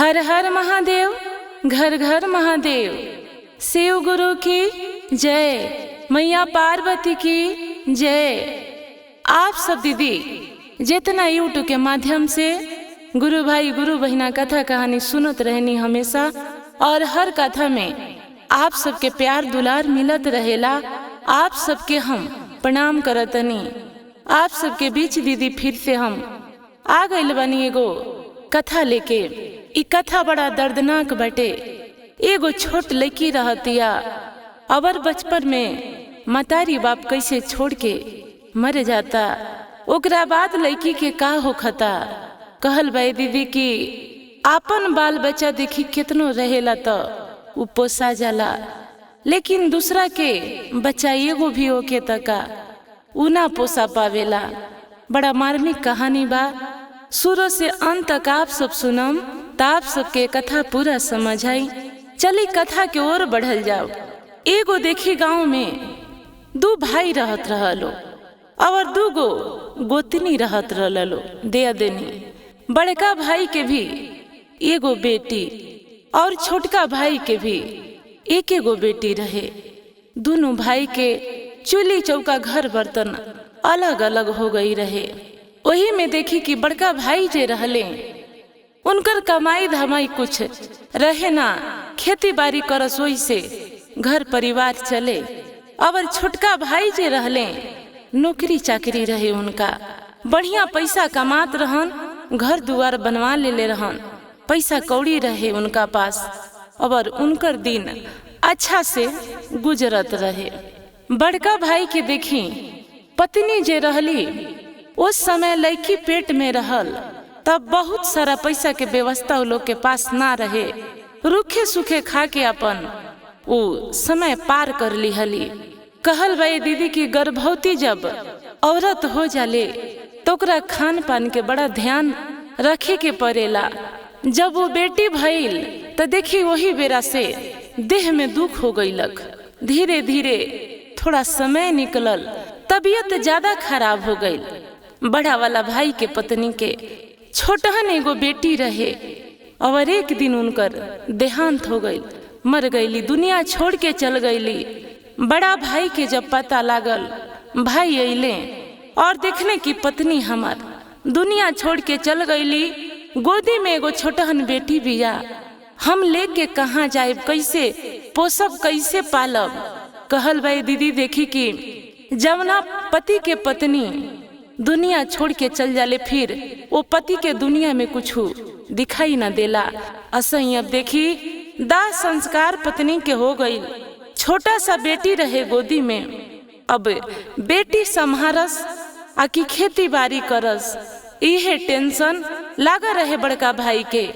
हर हर महादेव, घर घर महादेव। शिव गुरु की जय, मैया पार्वती की जय। आप सब दीदी जितना यूट्यूब के माध्यम से गुरु भाई गुरु बहिना कथा कहानी सुनत रहनी हमेशा, और हर कथा में आप सबके प्यार दुलार मिलत रहेला। आप सबके हम प्रणाम करतनी। आप सबके बीच दीदी फिर से हम आ गइल बनी एगो कथा लेके। ई कथा बड़ा दर्दनाक बटे। एगो छोट लड़की रहतिया, अबर बचपन में मतारी बाप कैसे छोड़ के मर जाता। ओकरा बाद लड़की के का होखता। कहल भाई दीदी की आपन बाल बच्चा देखी कितनो रहेला तो उ पोसा जाला, लेकिन दूसरा के बच्चा एगो भी होके तका उ ना पोसा पावेला। बड़ा मार्मिक कहानी बा। शुरू से अंत तक आप सब सुनम त आप सबके कथा पूरा समझ आई। चली कथा के ओर बढ़ल जाओ। एगो देखी गांव में दो भाई रहत रहलो, और दूगो गोतनी रहत रहलो दे देनी। बड़का भाई के भी एगो बेटी और छोटका भाई के भी एक एगो बेटी रहे। दोनों भाई के चूल्ही चौका घर बर्तन अलग अलग हो गई रहे। वही में देखी कि बड़का भाई जे रहले उनकर कमाई धमाई कुछ रहे ना, खेती बाड़ी करस वही से घर परिवार चले। और छोटका भाई जे रहले नौकरी चाकरी रहे उनका, बढ़िया पैसा कमात रहन, घर दुआर बनवा ले रहन, पैसा कौड़ी रहे उनका पास, और उनकर दिन अच्छा से गुजरत रहे। बड़का भाई के देखी पत्नी जे रहली उस समय लड़की पेट में रहल, तब बहुत सारा पैसा के व्यवस्था उ लोग के पास ना रहे। रूखे सूखे खा के अपन वो समय पार कर ली हली। कहल भाई दीदी की गर्भवती जब औरत हो जाले तो ओकरा खान पान के बड़ा ध्यान रखे के पड़ेला। जब वो बेटी भइल तो देखी वही बेरा से देह में दुख हो गईलक। धीरे धीरे थोड़ा समय निकलल, तबीयत ज्यादा खराब हो गई। बड़ा वाला भाई के पत्नी के छोटहन एगो बेटी रहे, और एक दिन उनकर देहांत हो गई, मर गईली, दुनिया छोड़ के चल गईली। बड़ा भाई के जब पता लागल, भाई अइले और देखने की पत्नी हमार दुनिया छोड़ के चल गईली। गोदी में एगो छोटहन बेटी बिया, हम लेके कहाँ जाए, कैसे पोसब, कैसे पालब। कहल भाई दीदी देखी कि जवना पति के पत्नी दुनिया छोड़ के चल जाले, फिर वो पति के दुनिया में कुछ दिखाई ना देला। असही अब देखी दाह संस्कार पत्नी के हो गई। छोटा सा बेटी रहे गोदी में, अब बेटी संभारस आकि खेती बाड़ी करस, इहे टेंशन लागा रहे बड़का भाई के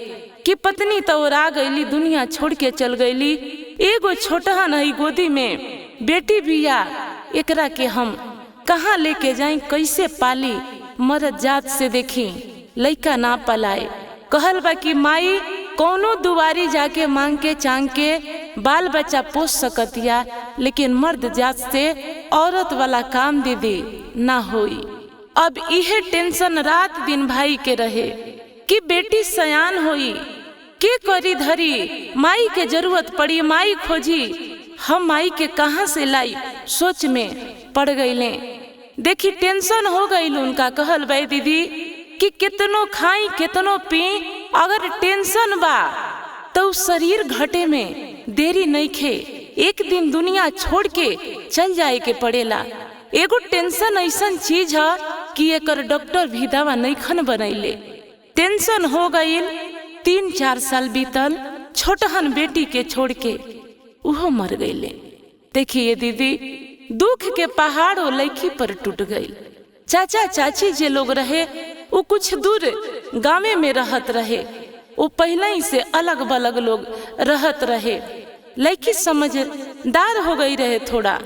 कि पत्नी तो आ गईली, दुनिया छोड़ के चल गईली। एगो छोटहन है गोदी में बेटी बिया, एकरा के हम कहाँ लेके जाए, कैसे पाली। मरद जात से देखी लइका ना पलाए। कहल बा कि माई कौनो दुआरी जाके मांग के चांग के बाल बच्चा पोस सकतिया, लेकिन मर्द जात से औरत वाला काम दीदी ना होई। अब इहे टेंशन रात दिन भाई के रहे कि बेटी सयान होई, के करी धरी, माई के जरूरत पड़ी, माई खोजी, हम माई के कहाँ से लाई, सोच में पड़ गईले। देखी टेंशन हो गई उनका। कहल भाई दीदी कि कितनो खाई कितनो पी, अगर टेंशन बा तो शरीर घटे में देरी नहीं खे, एक दिन दुनिया छोड़ के चल जाए के पड़ेला। एगो टेंशन ऐसन चीज है कि एकर डॉक्टर भी दवा नहीं खन बनैले। टेंशन हो गई। 3-4 साल बीतल, छोटहन बेटी के छोड़ के उहो मर गईले। देखिए दीदी दुख के पहाड़ वो लड़की पर टूट गई। चाचा चाची जे लोग रहे वो कुछ दूर गाँव में रहत रहे, वो पहले ही से अलग बलग लोग रहत रहे। लड़की समझदार हो गई रहे, थोड़ा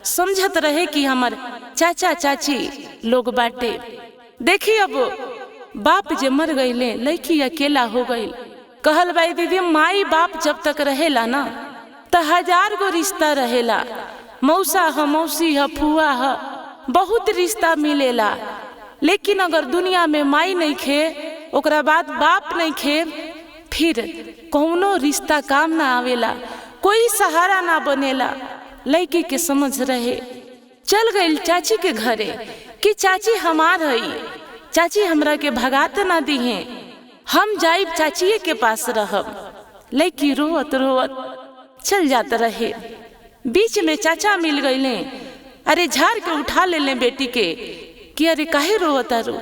समझत रहे कि हमार चाचा चाची लोग बाटे। देखी अब बाप जे मर गईले, लड़की अकेला हो गई। कहल भाई दीदी माई बाप जब तक रहेला ना तो 1000 गो रिश्ता रहेला। मौसा है, मौसी है, फुआ है, बहुत रिश्ता मिलेला। लेकिन अगर दुनिया में माई नहीं खे, ओकरा बाद बाप नहीं खे, फिर कौनो रिश्ता काम ना आवेला, कोई सहारा ना बनेला। लड़की के समझ रहे, चल गई चाची के घरे कि चाची हमार हई, चाची हमरा के भगात ना दी है, हम जाइब चाचिए के पास रहब। लड़की रोवत रोवत चल जात रहे। बीच में चाचा मिल गईले, अरे झाड़ के उठा ले बेटी के कि अरे काहे रोवता रो।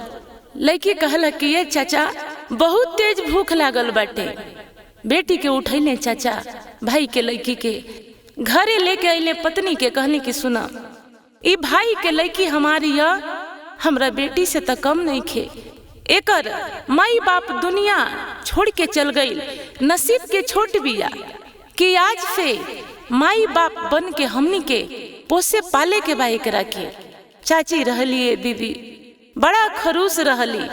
लड़की कहला कि ये चाचा बहुत तेज भूख लागल बाटे। बेटी के उठैले चाचा भाई के लड़की के घरे लेके अइले। पत्नी के कहने की सुना, ई भाई के लड़की हमारी हमरा बेटी से तो कम नहीं खे। एकर माई बाप दुनिया छोड़ के चल गई, नसीब के छोट बिया कि आज से माई बाप बन के हमनी के पोसे पाले के बा एकरा के। चाची रहली दीदी बड़ा खरूस रहली,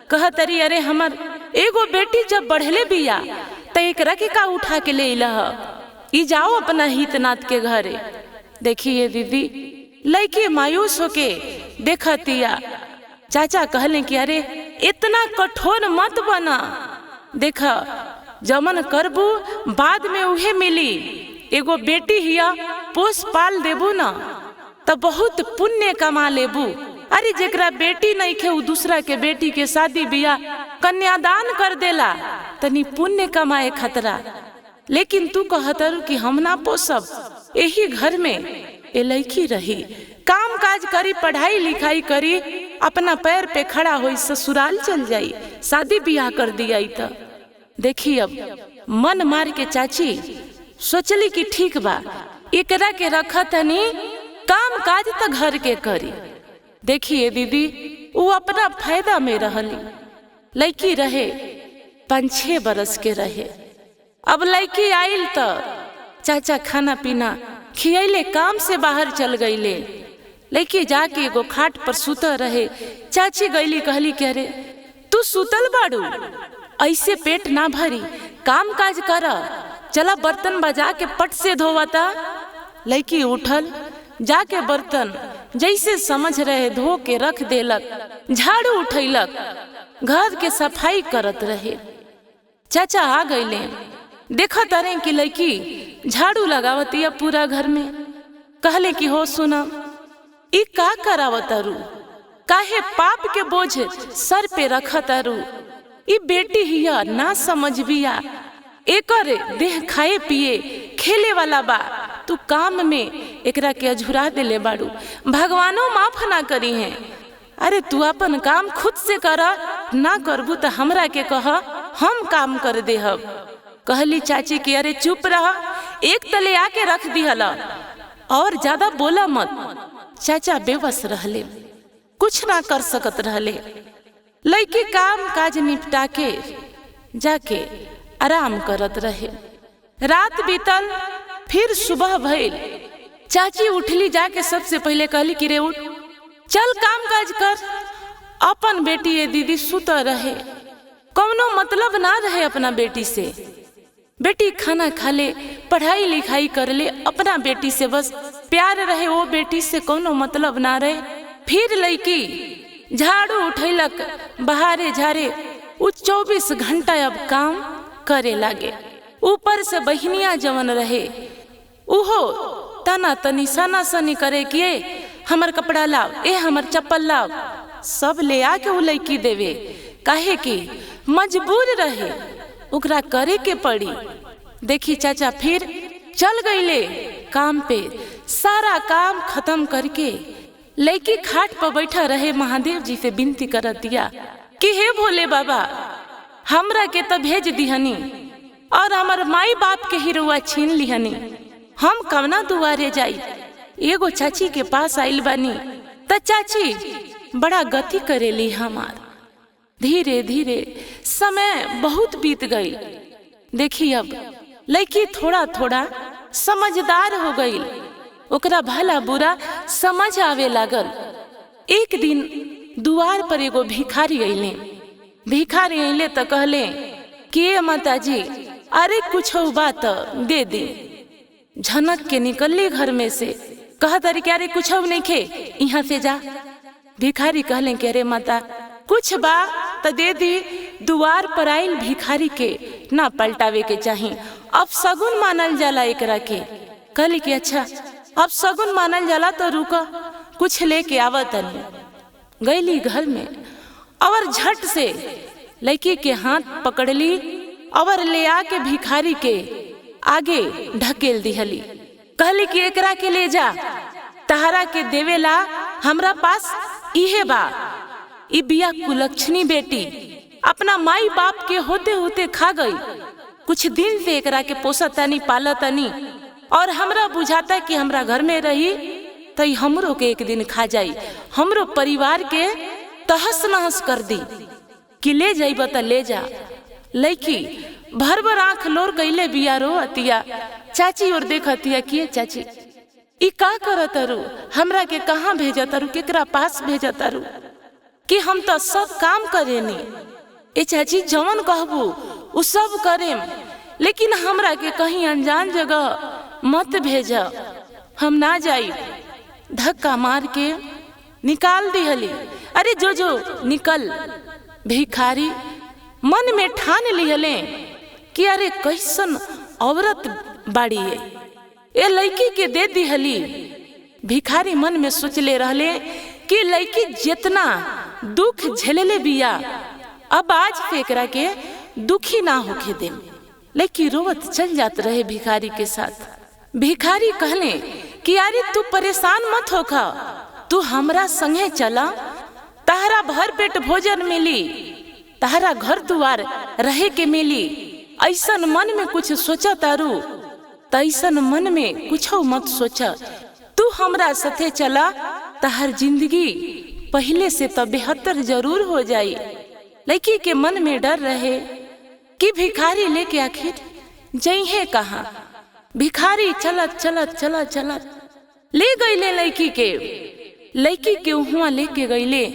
कहतरी अरे हमर एगो बेटी जब बढ़ले बिया त एकरा के का उठा के ले इला, ई जाओ अपना हितनाथ के घरे। देखिए दीदी लड़की मायूस होके देखतिया। चाचा कहले कि अरे इतना कठोर मत बना, देखा जमन करबू बाद में उहे मिली। एगो बेटी हिया पोस पाल देबू ना तो बहुत पुण्य कमा लेबू। अरे जेकरा बेटी नहीं खे उ दूसरा के बेटी के शादी बियाह कन्यादान कर देला, तनी पुण्य कमाए खतरा। लेकिन तू कहतर कि हम ना पोसब, यही घर में ए लड़की रही, काम काज करी, पढ़ाई लिखाई करी, अपना पैर पे खड़ा होई, ससुराल चल जाई, शादी बियाह कर दिया। तो देखी अब मन मार के चाची सोचली कि ठीक बा एकरा के रखा तनी, काम काज तो घर के करी। देखिए दीदी वो अपना फायदा में रहली। लड़की रहे 5-6 बरस के रहे। अब लड़की आइल तो चाचा खाना पीना खियले, काम से बाहर चल गईले। लड़की जाके एगो खाट पर सुतल रहे। चाची गईली, कहली कि अरे तू सुतल बाड़ू, ऐसे पेट ना भरी, काम काज कर, चला बर्तन बजा के पट से धोवता। लड़की उठल, जाके बर्तन जैसे समझ रहे धो के रख देलक, झाड़ू उठैलक, घर के सफाई करत रहे। चाचा आ गईले, देखा तारे कि लड़की झाड़ू लगावतिया पूरा घर में। कहले कि हो सुना, ई का करावतारू, काहे पाप के बोझ सर पे रखतारू। ई बेटी हिया ना समझ बिया, एकर देह खाए पिए खेले वाला बा, तू काम में एकरा के अझुरा देले बाड़ू, भगवानो माफ ना करी है। अरे तू अपन काम खुद से कर, ना करबू तो हमरा के कह, हम काम कर देहब। कहली चाची कि अरे चुप रह, एक तले आके रख दिहला और ज्यादा बोला मत। चाचा बेबस रहले, कुछ ना कर सकत रहले। लड़की काम काज निपटा के जाके आराम करत रहे। रात बीतल, फिर सुबह भइल। चाची उठली, जाके सबसे पहले कहली कि रे उठ, चल काम काज कर। अपन बेटी ये दीदी सुत रहे, कौनो मतलब ना रहे अपना बेटी से। बेटी खाना खा ले, पढ़ाई लिखाई कर ले, अपना बेटी से बस प्यार रहे, वो बेटी से कोनो मतलब ना रहे। फिर लड़की झाड़ू उठैलक, बहारे झारे, वो 24 घंटा अब काम करे लागे। ऊपर से बहनिया जवन रहे उहो तना तनी सना सनी करे कि हमर कपड़ा लाव, ए हमर चप्पल लाव, सब ले आके वो लड़की देवे। काहे कि मजबूर रहे, ओकरा करे के पड़ी। देखी चाचा फिर चल गईले काम पे, सारा काम खत्म करके लड़की खाट पर बैठा रहे, महादेव जी से विनती कर दिया कि हे भोले बाबा, हमरा के तो भेज दिहनी और हमार माई बाप के हिरुआ छीन लिहनी, हम कवना दुआरे जाई। एगो चाची के पास आइल बानी, त चाची बड़ा गति करेली हमार। धीरे धीरे समय बहुत बीत गई। देखी अब लड़की थोड़ा थोड़ा समझदार हो गई, ओकरा भला बुरा समझ आवे लागल। एक दिन दुआर पर एगो भिखारी अइले। भिखारी अइले तो कहले कि माता जी, अरे कुछ बात दे दे। झनक के निकलली घर में से, कहतरी कि अरे कुछ नहीं खे, यहाँ से जा। भिखारी कहले कि अरे माता कुछ बा तो दे दी, दुआर पर आइल भिखारी के ना पलटावे के चाही। अब सगुन मानल जाला एकरा के। कहली कि अच्छा अब सगुन मानल जाला तो रुका कुछ लेके आवतनी। गईली घर में और झट से लड़की के हाथ पकड़ ली और ले आके भिखारी के आगे ढकेल दिहली। कहली कि एकरा के ले जा, तहरा के देवेला हमरा पास इहे बा। ई बिया कुलक्षणी बेटी अपना माई बाप के होते होते खा गई। कुछ दिन से एकरा के पोसतानी पालतानी और हमरा बुझाता कि हमरा घर में रही तो हमरो के एक दिन खा जाई, हमरो परिवार के तहस नहस कर दी। कि ले जाइब त ले जा। लड़की भर भर आंख लोर कैले बिया रो अतिया। चाची और देखतिया कि चाची ई का करत रू, हमरा के कहाँ भेजत रू, केकरा पास भेजत रू कि हम तो सब काम करेनी। ए चाची जवन कहबू उ सब करेम, लेकिन हमरा के कहीं अनजान जगह मत भेज, हम ना जाई। धक्का मार के निकाल दिहली। अरे जो जो निकल। भिखारी मन में ठान लिहले कि अरे कैसन औरत बाड़ी है, ये लड़की के दे दिहली। भिखारी मन में सोचले रहले कि लड़की जितना दुख झेलले बिया अब आज फेकरा के दुखी ना होके दे। लेकिन रोवत चल जात रहे भिखारी के साथ। भिखारी कहले कि अरे तू परेशान मत होखा, तू हमरा संगे चला, तहरा भर पेट भोजन मिली, तहरा घर दुआर रहे के मिली। ऐसन मन में कुछ सोचा तारू तैसन मन में कुछ मत सोचा, तू हमरा साथे चला, तहर जिंदगी पहले से तो बेहतर जरूर हो जाई। लड़की के मन में डर रहे कि भिखारी लेके आखिर जइहे कहाँ। भिखारी चलत चलत चलत चलत ले गईले लड़की के वहाँ लेके गईले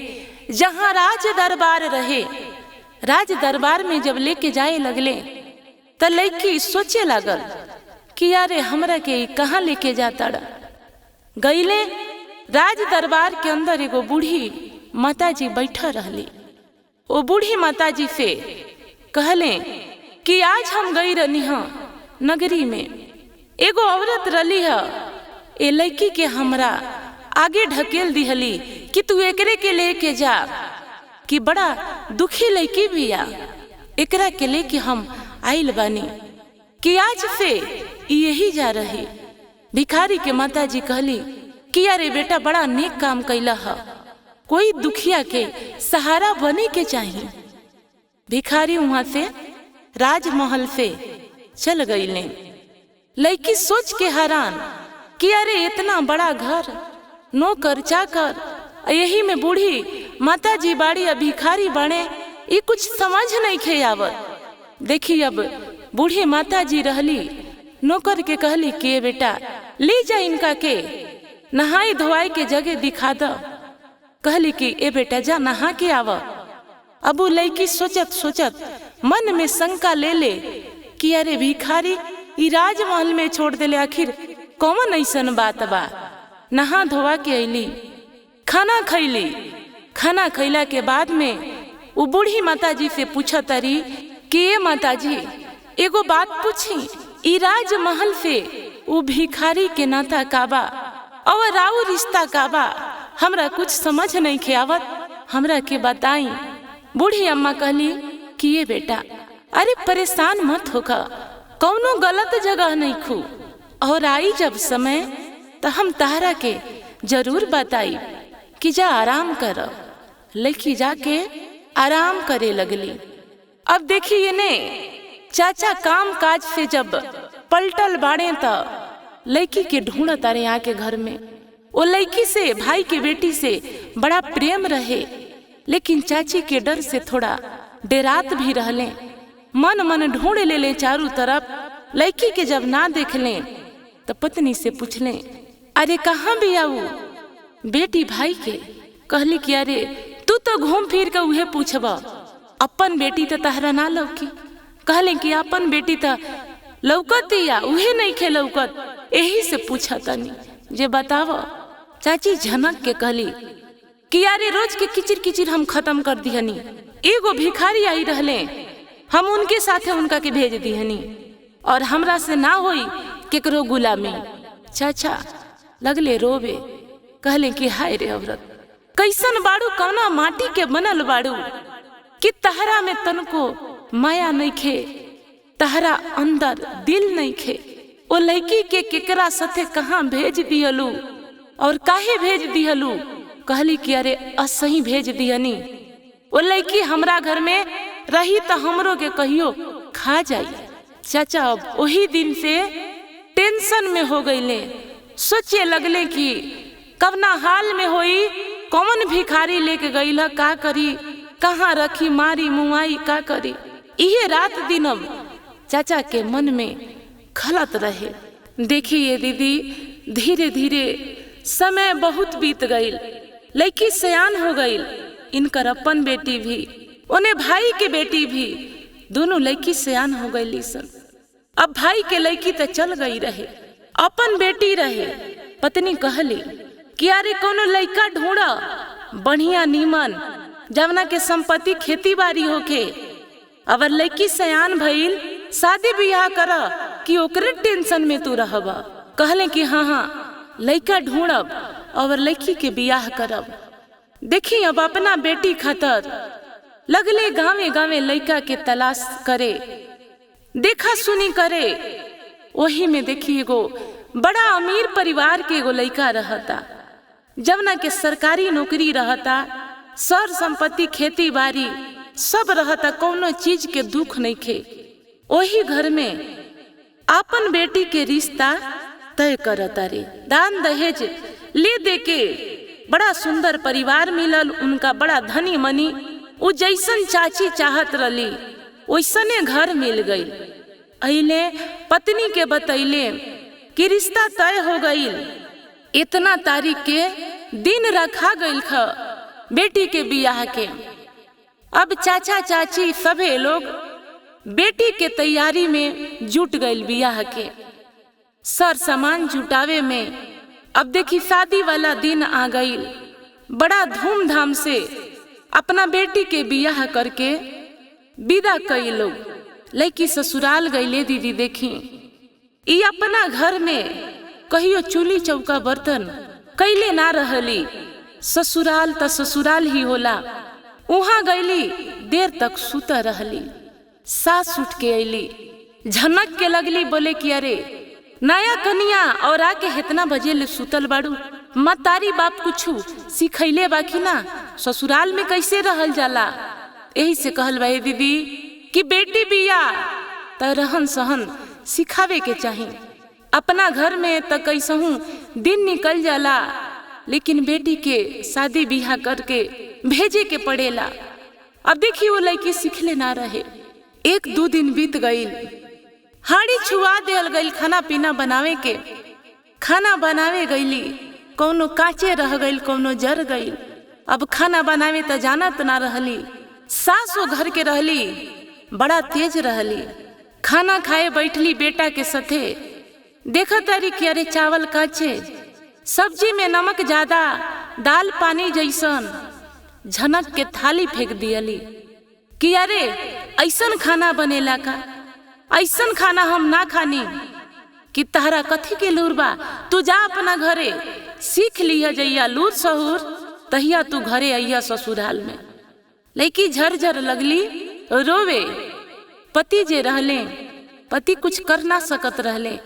जहाँ राज दरबार रहे। राज दरबार में जब लेके जाए लगले तो लड़की सोचे लागल कि यारे हमरा के कहाँ लेके जाता। गईले राज दरबार के अंदर एगो बूढ़ी माताजी बैठा रहली। वो बूढ़ी माताजी से कहले कि आज हम गई रहनी नगरी में, एगो औरत रली है, ए लड़की के हमरा आगे ढकेल दिहली कि तू एकरे के लेके जा, कि बड़ा दुखी लड़की बिया, एकरा के लेके हम आइल बानी कि आज से यही जा रही। भिखारी के माताजी कहली कि अरे बेटा बड़ा नेक काम कैला है, कोई दुखिया के सहारा बने के चाहिए। भिखारी वहां से राजमहल से चल गईले। लड़की सोच के हैरान कि अरे इतना बड़ा घर, नौकर चाकर, यही में बूढ़ी माताजी बाड़ी और भिखारी बने, ये कुछ समझ नहीं खे आवत। देखी अब बूढ़ी माताजी रहली, नौकर के कहली कि बेटा ले जा इनका के नहाई धोवाई के जगह दिखा दो। कहली कि ए बेटा जा नहा के आव। अब वो लड़की सोचत सोचत मन में शंका ले कि अरे भिखारी ई राजमहल में छोड़ देले, आखिर कौन ऐसन बात बा। नहा धोवा के अली, खाना खैली। खाना खैला के बाद में वो बूढ़ी माताजी से पूछा तारी कि ए माताजी एगो बात पूछी, ई राजमहल से वो भिखारी के नाता काबा और राव रिश्ता काबा, हमरा कुछ समझ नहीं खे आवत, हमरा के बताई। बूढ़ी अम्मा कहली कि ये बेटा अरे परेशान मत होगा, कौनो गलत जगह नहीं खू, और आई जब समय तो हम तारा के जरूर बताई कि जा आराम कर। लड़की जाके आराम करे लगली। अब देखिए ने चाचा काम काज से जब पलटल बाड़े तो लड़की के ढूंढ तारे आके घर में। वो लड़की से भाई की बेटी से बड़ा प्रेम रहे, लेकिन चाची के डर से थोड़ा डेरात भी रहले। मन मन ढूंढ ले चारों तरफ। लड़की के जब ना देख ले तो पत्नी से पूछ ले अरे कहाँ भी आऊ बेटी भाई के। कहली कि अरे तू तो घूम फिर के उहे पूछब, अपन बेटी तो तहरा ना लौकी। कहले कि अपन बेटी तो लौकत या उहे नहीं खे लौकत, यही से पूछा तनी जे बताव। चाची झनक के कहली कि यारे रोज के किचिर किचिर हम खत्म कर दिहनी, एगो भिखारी आई रहले, हम उनके साथे उनका के भेज दिहनी और हमरा से ना होई केकरो गुलामी। चाचा लगले रोवे, कहले कि हाय रे औरत, कैसन बाड़ू, कौना माटी के बनल बाड़ू कि तहरा में तनको माया नइखे, तहरा अंदर दिल नइखे। ओ लड़की के केकरा साथे कहाँ भेज दिहलू और काहे भेज दिहलू? कहली कि अरे असही भेज दिहनी, ओ लड़की हमरा घर में रही तो हमरो के कहियो खा जाई। चाचा अब वही दिन से टेंशन में हो गईले, सोचे लगले कि कवना हाल में होई, कौन भिखारी लेके गईल, का करी, कहाँ रखी, मारी मुआई का करी। इहे रात दिन अब चाचा के मन में खलत रहे। देखिए दीदी, धीरे धीरे समय बहुत बीत गईल, लड़की सयान हो गईल, इनकर अपन बेटी भी, उन्हें भाई के बेटी भी, दोनों लड़की सयान हो गई सन। अब भाई के लड़की तो चल गई रहे, अपन बेटी रहे। पत्नी कहली कि अरे कोनो लड़का ढूंढा बढ़िया नीमन, जवना के संपत्ति खेती बाड़ी होके। अगर लड़की सयान भइल, शादी ब्याह करा कि ओकरे टेंशन में तू रहबा। कहले कि हाँ लड़का ढूंढब और लड़की के ब्याह करब। देखी अब अपना बेटी खातर लगले गावे गावे लड़का के तलाश करे, देखा सुनी करे। वही में देखी एगो बड़ा अमीर परिवार के एगो लड़का रहता, जवना के सरकारी नौकरी रहता, सर संपत्ति खेती बाड़ी सब रहता, कोनो चीज के दुख नहीं खे। वही घर में अपन बेटी के रिश्ता तय करता रे। दान दहेज ले दे के बड़ा सुंदर परिवार मिलल उनका, बड़ा धनी मनी, वो जैसन चाची चाहत रली वैसने घर मिल गई। अइले पत्नी के बतैले कि रिश्ता तय हो गई, इतना तारीख के दिन रखा गई ख बेटी के बियाह के। अब चाचा चाची सभे लोग बेटी के तैयारी में जुट गई बियाह के, सर सामान जुटावे में। अब देखी शादी वाला दिन आ गई, बड़ा धूमधाम से अपना बेटी के बियाह करके विदा कई लोग। लड़की ससुराल गईले दीदी, देखी ई अपना घर में कहियो चूल्ही चौका बर्तन कैले ना रहली। ससुराल त ससुराल ही होला, वहां गईली देर तक सुता रहली। सास उठ के अली, झनक के लगली, बोले कि अरे नया कनिया और आके इतना बजे ले सुतल बाड़ू, मतारी बाप कुछ सिखैले बाकी ना, ससुराल में कैसे रहल जाला। यही से कहल बा दीदी कि बेटी बिया त रहन सहन सिखावे के चाही। अपना घर में त कैसहू दिन निकल जाला, लेकिन बेटी के शादी बियाह करके भेजे के पड़ेला। अब देखिए वो लड़की सिखले ना रहे। एक दो दिन बीत गई, हाड़ी छुआ देल गई खाना पीना बनावे के। खाना बनावे गईली, कौनो काचे रह गई, कौनो जर गई। अब खाना बनावे त जानत ना रहली। सासो घर के रहली, बड़ा तेज रहली। खाना खाए बैठली बेटा के साथे, देखा तारी कि अरे चावल काचे, सब्जी में नमक ज्यादा, दाल पानी जैसन। झनक के थाली फेंक दियली कि अरे ऐसन खाना बनेला का, ऐसन खाना हम ना खानी। कि तहरा कथी के लूर बा, तू जा अपना घरे सीख लिया, जइया लूर सहूर तहिया तू घरे अइया ससुराल में। लड़की झरझर लगली रोवे। पति जे रहले, पति कुछ कर ना सकत रहले,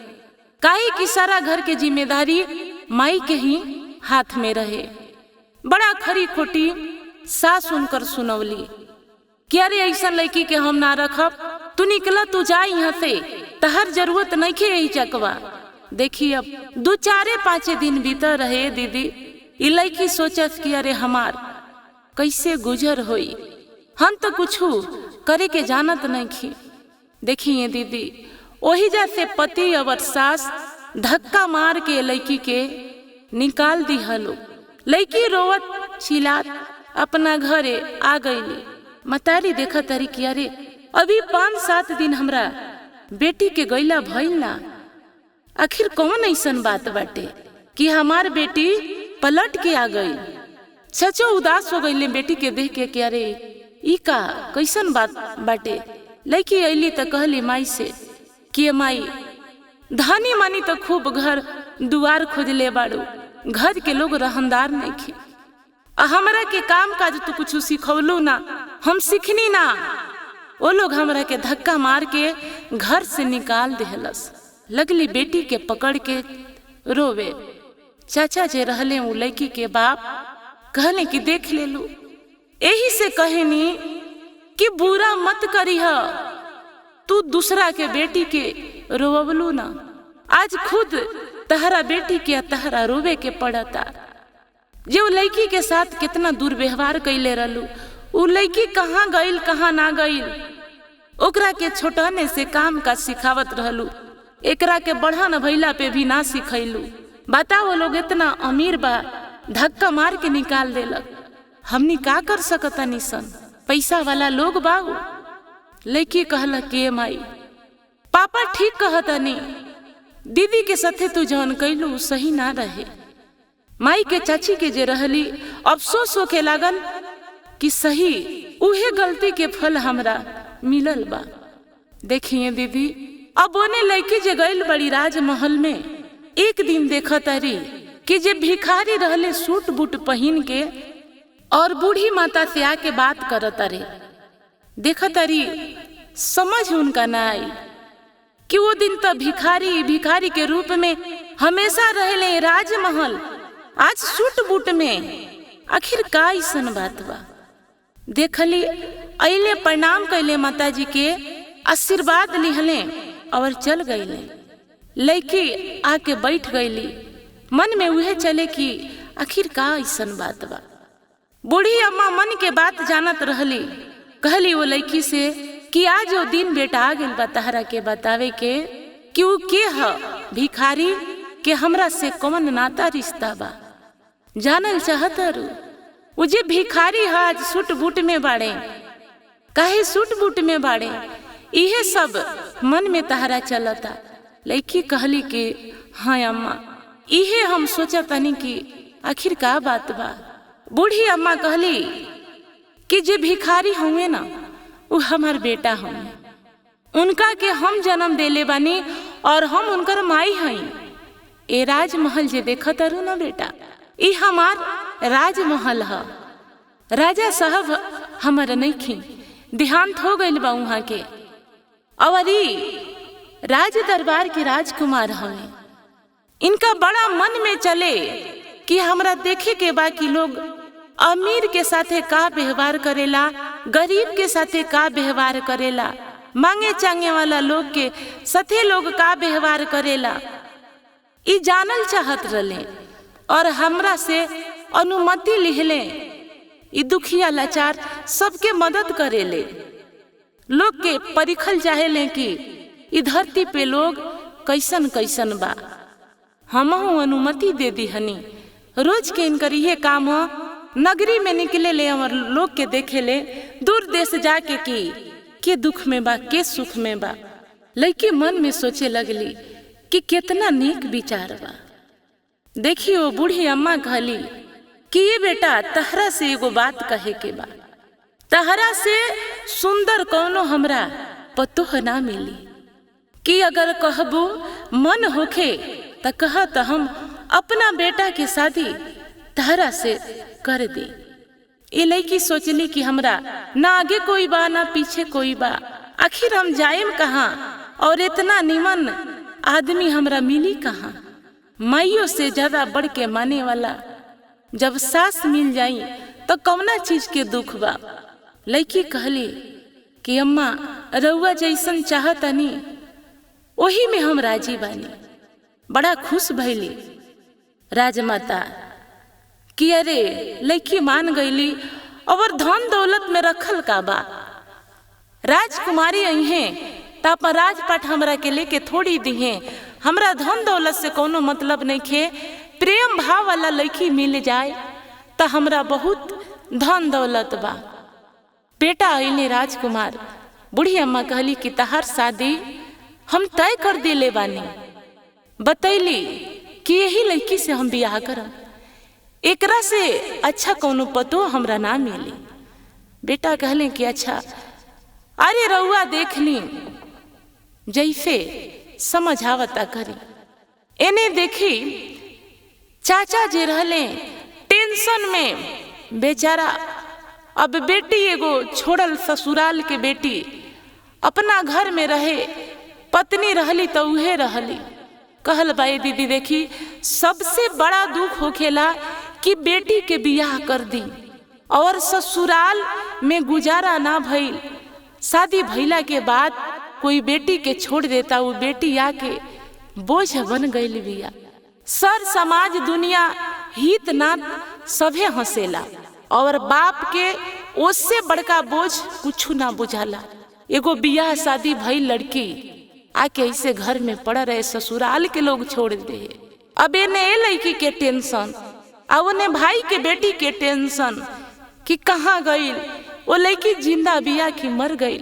काहे कि सारा घर के जिम्मेदारी माई के ही हाथ में रहे। बड़ा खरी खोटी सास उनकर सुनवली कि अरे ऐसा लड़की के हम ना रखब, तू निकला, तू जा यहाँ से, तहर जरूरत नहीं खे यही चकवा। देखी अब 2-4-5 दिन बीता रहे दीदी। ये लड़की सोचत कि अरे हमार कैसे गुजर होई, हम तो कुछ करे के जानत नहीं खी। देखिए दीदी, वही जैसे पति और सास धक्का मार के लड़की के निकाल दी हलो। लड़की रोवत चिल्लात अपना घरे आ गईली। मतारी देखा तारी कि अरे अभी 5-7 दिन हमरा बेटी के गईला भइल ना, आखिर कौन ऐसन बात बाटे कि हमार बेटी पलट के आ गई। सचो उदास हो गईले बेटी के देख के कि अरे ई का कैसन बात बाटे। लड़की अली तो कहली माई से कि माई धानी मानी तो खूब घर दुआर खोजले बाड़ू, घर के लोग रहनदार नहीं खे, हमरा के काम काज तू कुछ सिखौलू ना, हम सीखनी ना। वो लोग हमरा के धक्का मार के घर से निकाल देहलस। लगली बेटी के पकड़ के रोवे। चाचा जे रहले उ लड़की के बाप कहले कि देख ले लू, यही से कहनी कि बुरा मत करीह, तू दूसरा के बेटी के रोवलू ना, आज खुद तहरा बेटी के तहरा रोवे के पड़ता। जो लड़की के साथ कितना दुर्व्यवहार कैले रहलू, उ लड़की कहाँ गईल कहाँ ना गईल, ओकरा के छोटने से काम का सिखावत रहलू, एकरा के बढ़न भैला पे भी ना सिखैलू। बताओ लोग इतना अमीर बा, धक्का मार के निकाल देलक, हमनी का कर सकतानी सन, पैसा वाला लोग बाऊ। लड़की कहला के माई पापा ठीक कहतानी, दीदी के साथे तू जौन कैलू सही ना रहे। माई के चाची के जे रहली अफसोस होके लागल कि सही उहे गलती के फल हमरा मिलल बा। देखिए दीदी, अब ओने लड़की जे गईल बड़ी राजमहल में, एक दिन देखा तारी कि जे भिखारी रहले सूट बूट पहन के और बूढ़ी माता से आके बात करत रे। देखा तारी समझ उनका ना आई कि वो दिन तो भिखारी के रूप में हमेशा रहले राजमहल, आज सूट बूट में, आखिर का ऐसन बात बा। देखली अइले प्रणाम कैले माता जी के, आशीर्वाद लिहले और चल गईले। लड़की आके बैठ गईली, मन में उहे चले कि आखिर का ऐसन बात बा। बूढ़ी अम्मा मन के बात जानत रहली, कहली वो लड़की से कि आज वो दिन बेटा आ गइल बा तहरा के बतावे के कि वो के ह, भिखारी के हमरा से कौन नाता रिश्ता बा, जानल चाहत रू। वो जे भिखारी है आज सूट बूट में बाड़े, काहे सूट बूट में बाड़े, इहे सब मन में तहरा चलता। लड़की कहली कि हाँ अम्मा, इहे हम सोचतानी कि आखिर का बात बा। बूढ़ी अम्मा कहली कि जे भिखारी हुए ना, वो हमार बेटा हुए, उनका के हम जन्म देले बानी और हम उनकर माई हई। ए राजमहल जे देखत रू ना बेटा, ई हमार राजमहल है। राजा साहब हमारा नहीं खी, देहांत हो गइल बा उहाँ के, और राज दरबार के राजकुमार हवे। इनका बड़ा मन में चले कि हमरा देखे के बा कि लोग अमीर के साथे का व्यवहार करेला, गरीब के साथे का व्यवहार करेला, मांगे चांगे वाला लोग के साथे लोग का व्यवहार करेला। ई जानल चाहत रहले और हमरा से अनुमति लिहले। ई दुखिया लाचार सबके मदद करेले, लोग के परिखल चाहेले कि ई धरती पे लोग कैसन कैसन बा। हमहू अनुमति दे दी हनी, रोज के इनकर ये काम हो, नगरी में निकले ले और लोग के देखे ले, दूर देश जाके की के दुख में बा के सुख में बा। लड़की मन में सोचे लगली कि कितना नीक विचार बा। देखियो बूढ़ी अम्मा कहली कि ये बेटा तहरा से एगो बात कहे के बा, तहरा से सुंदर कौनो हमरा पतोह ना मिली, कि अगर कहबू मन होखे त कह त हम अपना बेटा के शादी तहरा से कर दे। ये लड़की सोचली कि हमरा ना आगे कोई बा ना पीछे कोई बा, आखिर हम जाएम कहाँ और इतना निमन आदमी हमरा मिली कहाँ। माइयों से ज्यादा बढ़ के माने वाला जब सास मिल जाई तो कौना चीज के दुख बा। लड़की कहली कि अम्मा रउआ जैसन चाहतनी वही में हम राजी बानी। बड़ा खुश भइली राजमाता कि अरे लड़की मान गईली और धन दौलत में रखल का बा। राजकुमारी अइहे त अपन राजपाट हमरा के लेके थोड़ी दिहे, हमरा धन दौलत से कोनो मतलब नहीं खे। प्रेम भाव वाला लड़की मिल जाए त हमरा बहुत धन दौलत बा। बेटा अइले राजकुमार। बूढ़ी अम्मा कहली कि तहार शादी हम तय कर दिले बानी। बतैली कि यही लड़की से हम बियाह करब, एकरा से अच्छा कोनो पतो हमरा ना मिली। बेटा कहले कि अच्छा, अरे रउआ देख ली जैसे समझ आवता करी। एने देखी चाचा जी रहले टेंशन में बेचारा। अब बेटी एगो छोड़ल ससुराल के बेटी अपना घर में रहे, पत्नी रहली तो उहे रहली। कहल भाई दीदी देखी सबसे बड़ा दुख होखेला कि बेटी के बियाह कर दी और ससुराल में गुजारा ना भइल। शादी भइला के बाद कोई बेटी के छोड़ देता, वो बेटी आके बोझ बन गई बिया। सर समाज दुनिया हित नात सभे हंसेला और बाप के उससे बड़का बोझ कुछ ना बुझाला। एगो बियाह शादी भई लड़की आके ऐसे घर में पड़ रहे, ससुराल के लोग छोड़ दे। अब एने लड़की के टेंशन और उन्हें भाई के बेटी के टेंशन कि कहाँ गई वो लड़की, जिंदा बिया कि मर गई,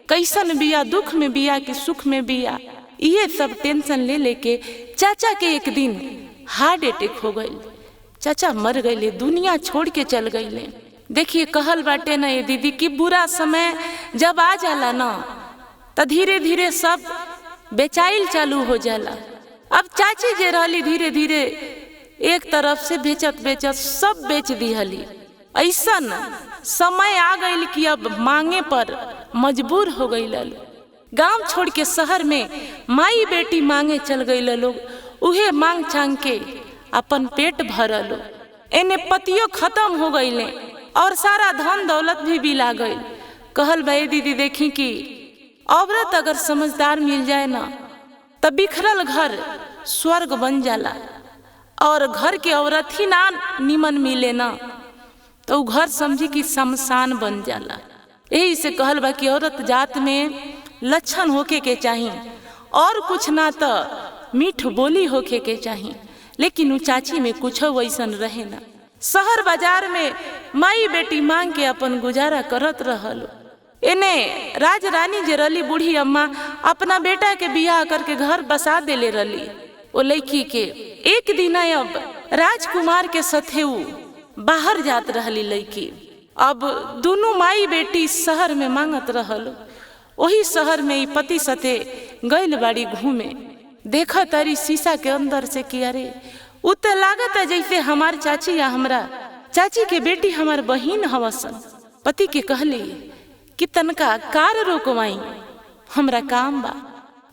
कैसन बिया, दुख में बिया कि सुख में बिया। ये सब टेंशन ले लेके चाचा के एक दिन हार्ट अटैक हो गई। चाचा मर गए, दुनिया छोड़ के चल गए। देखिए कहल बाटे ना ये दीदी कि बुरा समय जब आ जाला ना तो धीरे धीरे सब बेचाइल चालू हो जाला। अब चाची जे रहली धीरे धीरे एक तरफ से बेचत बेचत सब बेच दिहली। ऐसा समय आ गई कि अब मांगे पर मजबूर हो गई। गांव छोड़ के शहर में माई बेटी मांगे चल गई लोग, उहे मांग चांग के अपन पेट भरल। एने पतियों खत्म हो गई और सारा धन दौलत भी बिला गई। कहल भाई दीदी देखी कि औरत अगर समझदार मिल जाए ना तब बिखरल घर स्वर्ग बन जाला, और घर के औरत ही ना निमन मिले ना तो घर समझी कि शमशान बन जाला। यही से कहल बा कि औरत जात में लक्षण होके के चाहिए और कुछ ना तो मीठ बोली होके के चाहिए, लेकिन उ चाची में कुछ वैसन रहे ना। शहर बाजार में माई बेटी मांग के अपन गुजारा करत रहल। एने राज रानी जे रली बूढ़ी अम्मा अपना बेटा के बियाह करके घर बसा देले रली। वो लड़की के एक दिन अब राजकुमार के सथे बाहर जात रहली लड़की। अब दोनों माई बेटी शहर में मांगत रहल। वही शहर में पति सथे गइल बाड़ी घूमे। देखा तारी शीशा के अंदर से कि अरे उ तो लागत है जैसे हमार चाची या हमरा चाची के बेटी हमार बहिन हवसन। पति के कहली कि तनका कार रोकवाई, हमरा काम बा।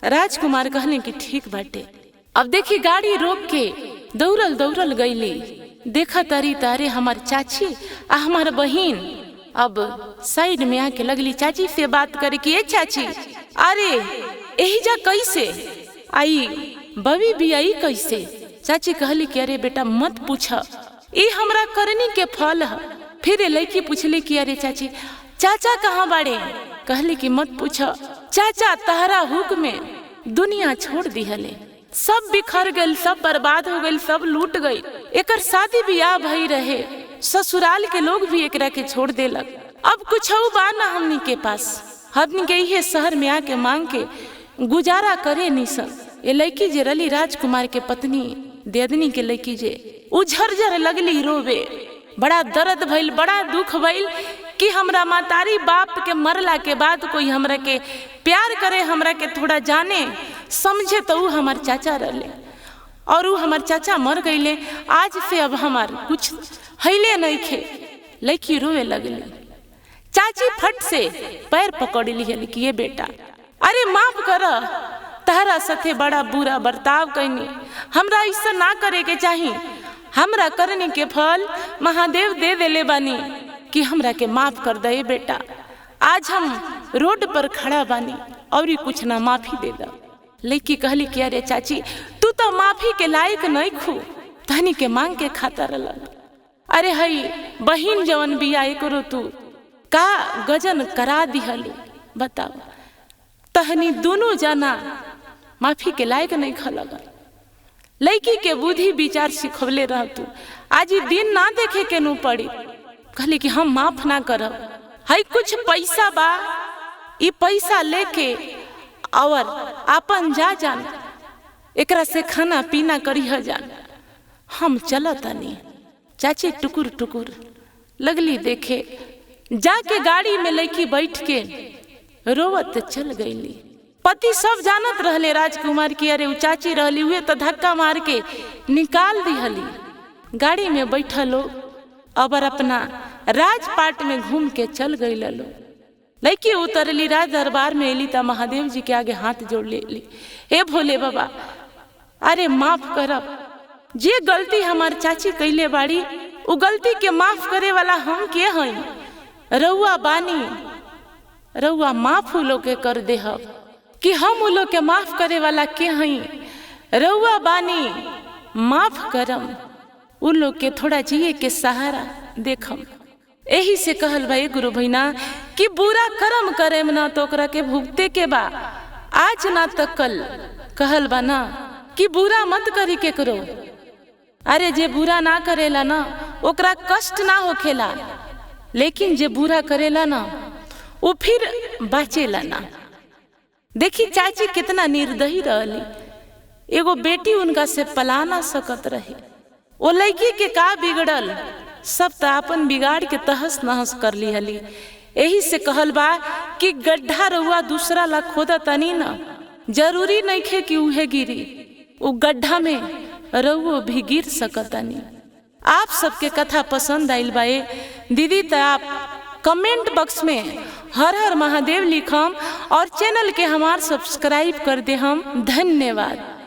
राजकुमार कहले कि ठीक बाटे। अब देखी गाड़ी रोक के दौड़ल दौड़ल गईली। देखा तारी तारे हमार चाची आ हमार बहिन। अब साइड में आके लगली चाची से बात करे कि ए चाची, अरे यही जा कैसे आई, बबी भी आई कैसे? चाची कहली कि अरे बेटा मत पूछ, ये हमरा करनी के फल है। फिर लड़की पूछली कि अरे चाची चाचा कहाँ बाड़े? कहली कि मत पूछ, चाचा तहरा हुक्म में दुनिया छोड़ दिहले, सब बिखर गई, सब बर्बाद हो गई, सब लूट गई। एकर शादी बियाह भई रहे, ससुराल के लोग भी एकरा के छोड़ देलक। अब कुछ बा ना हमनी के पास, हमनी के ये शहर में आके मांग के गुजारा करे निसन। ये लड़की जे रली राजकुमार के पत्नी देदनी के लड़की जे उझरझर लगली रोवे। बड़ा दर्द भइल, बड़ा दुख भइल कि हमरा मातारी बाप के मरला के बाद कोई हमरा के प्यार करे, हमरा के थोड़ा जाने समझे। तो उ हमार चाचा रहले और उ हमार चाचा मर गईले। आज से अब हमार कुछ हईले नहीं खे। लड़की रोवे लगली। चाची फट से पैर पकड़ ली कि ये बेटा अरे माफ कर, तहरा सथे बड़ा बुरा बर्ताव कैनी, हमरा ऐसा ना करे के चाहिए। हमरा करने के फल महादेव दे देले बानी कि हमरा के माफ कर दे बेटा। आज हम रोड पर खड़ा बानी और कुछ ना माफी दे दा। लड़की कहली कि अरे चाची तू तो माफी के लायक नहीं खू, तहनी के मांग के खाता रहल। अरे हई बहिन जवन बिया करो तू का गजन करा दिहलू, बताओ। तहनी दोनों जना माफी के लायक नहीं खलग। लड़की के बुद्धि विचार सिखवले रह तू, आज दिन ना देखे के नु पड़ी। कहली कि हम माफ ना करब। हई कुछ पैसा बा, ई पैसा लेके और अपन जा जान, एकरा से खाना पीना करी ह जान, हम चलत नहीं। चाची टुकुर टुकुर लगली देखे जाके गाड़ी में लड़की बैठ के रोवत चल गईली। पति सब जानत रहले राजकुमार की अरे उ चाची रहली हुए तो धक्का मार के निकाल दिहली। गाड़ी में बैठल लो अबर अपना राजपाट में घूम के चल गई लो। लड़की उतरली राज दरबार में एली ता महादेव जी के आगे हाथ जोड़ लेली। हे भोले बाबा अरे माफ करब, जे गलती हमार चाची कैले बाड़ी उ गलती के माफ करे वाला हम के हई। रउआ बानी, रउआ माफ उ लोग के कर देहब कि हम उ लोग के माफ करे वाला के हई। रउआ बानी माफ करम, उ लोग के थोड़ा जिए के सहारा देखम। यही से कहल भाई गुरु भैना कि बुरा कर्म करे ना तो ओकरा के भुगते के बा, आज ना तो कल। कहल बा ना कि बुरा मत करी के करो। अरे जे बुरा ना करेला ना ओकरा कष्ट ना होखेला, लेकिन जे बुरा करेला ना वो फिर बाचेला ना। देखी चाची कितना निर्दयी रहली। एगो बेटी उनका से पला ना सकत रहे। वो लड़की के का बिगड़ल, सब तो अपन बिगाड़ के तहस नहस कर ली हली। यही से कहल बा कि गड्ढा रउआ दूसरा ला खोदा तनी ना, जरूरी नहीं खे कि उहे गिरी, वो गड्ढा में रउओ भी गिर सकतनी। आप सबके कथा पसंद आइल बा दीदी तो आप कमेंट बॉक्स में हर हर महादेव लिखम और चैनल के हमार सब्सक्राइब कर दे हम। धन्यवाद।